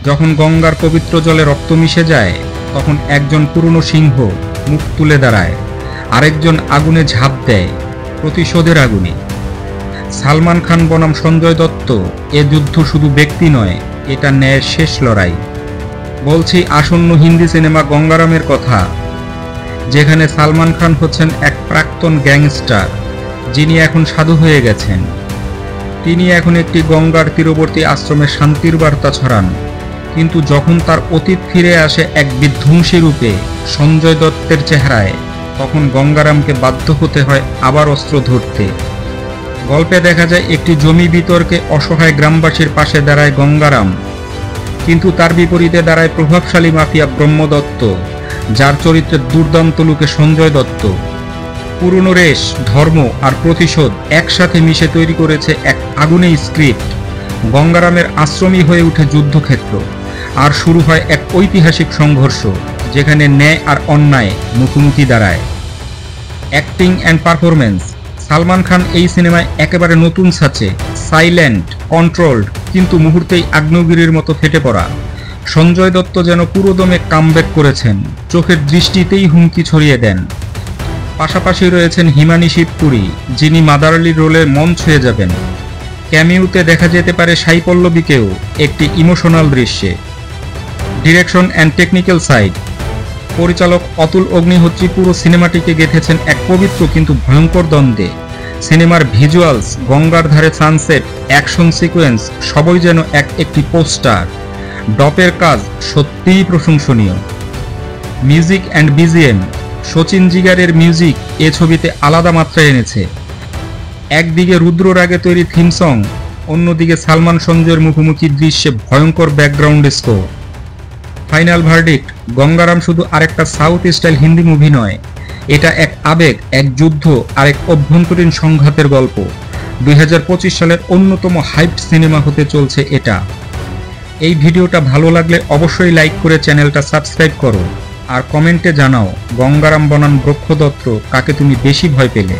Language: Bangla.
যখন গঙ্গার পবিত্র জলে রক্ত মিশে যায় তখন একজন পুরনো সিংহ মুখ তুলে দাঁড়ায়, আরেকজন আগুনে ঝাঁপ দেয়, প্রতিশোধের আগুনে। সালমান খান বনাম সঞ্জয় দত্ত, এ যুদ্ধ শুধু ব্যক্তি নয়, এটা ন্যায়ের শেষ লড়াই। বলছি আসন্ন হিন্দি সিনেমা গঙ্গারামের কথা, যেখানে সালমান খান হচ্ছেন এক প্রাক্তন গ্যাংস্টার যিনি এখন সাধু হয়ে গেছেন। তিনি এখন একটি গঙ্গার তীরবর্তী আশ্রমে শান্তির বার্তা ছড়ান, কিন্তু যখন তার অতীত ফিরে আসে এক বিধ্বংসী রূপে সঞ্জয় দত্তের চেহারায়, তখন গঙ্গারামকে বাধ্য হতে হয় আবার অস্ত্র ধরতে। গল্পে দেখা যায় একটি জমি বিতর্কে অসহায় গ্রামবাসীর পাশে দাঁড়ায় গঙ্গারাম, কিন্তু তার বিপরীতে দাঁড়ায় প্রভাবশালী মাফিয়া ব্রহ্মদত্ত, যার চরিত্রে দুর্দান্ত লুকে সঞ্জয় দত্ত। পুরনো রেশ, ধর্ম আর প্রতিশোধ একসাথে মিশে তৈরি করেছে এক আগুনে স্ক্রিপ্ট। গঙ্গারামের আশ্রমই হয়ে ওঠে যুদ্ধক্ষেত্র, আর শুরু হয় এক ঐতিহাসিক সংঘর্ষ যেখানে ন্যায় আর অন্যায় মুখোমুখি দাঁড়ায়। Acting and performance, Salman Khan এই সিনেমায় একেবারে নতুন ছাঁচে, সাইলেন্ট, কন্ট্রোলড, কিন্তু মুহূর্তেই আগ্নেয়গিরির মতো ফেটে পড়া। সঞ্জয় দত্ত যেন পুরোদমে কামব্যাক করেছেন, চোখের দৃষ্টিতেই হুমকি ছড়িয়ে দেন। পাশাপাশি রয়েছেন হিমানি শিবপুরী, যিনি মাদারলির রোলে মন ছুঁয়ে যাবেন। ক্যামিউতে দেখা যেতে পারে সাই পল্লবীকেও একটি ইমোশনাল দৃশ্যে। ডিরেকশন অ্যান্ড টেকনিক্যাল সাইড, পরিচালক অতুল অগ্নিহোত্রী পুরো সিনেমাটিকে গেঁথেছেন এক পবিত্র কিন্তু ভয়ঙ্কর দ্বন্দ্বে। সিনেমার ভিজুয়ালস, গঙ্গার ধারে সানসেট, অ্যাকশন সিকোয়েন্স সবই যেন একটি পোস্টার। ডপের কাজ সত্যিই প্রশংসনীয়। মিউজিক অ্যান্ড বিজিএম, শচীন জিগারের মিউজিক এ ছবিতে আলাদা মাত্রা এনেছে। একদিকে রুদ্র রাগে তৈরি থিম সং, অন্যদিকে সালমান সঞ্জয়ের মুখোমুখি দৃশ্যে ভয়ঙ্কর background score. Final verdict, Gangaram শুধু আরেকটা সাউথ স্টাইল হিন্দি মুভি নয়, এটা এক আবেগ, এক যুদ্ধ আর এক অভ্যন্তরীণ সংঘাতের গল্প। 2025 সালের অন্যতম হাইপড সিনেমা হতে চলছে এটা। এই ভিডিওটা ভালো লাগলে অবশ্যই লাইক করে চ্যানেলটা সাবস্ক্রাইব করো, আর কমেন্টে জানাও গঙ্গারাম বনাম ব্রহ্মদত্ত কাকে তুমি বেশি ভয় পেলে।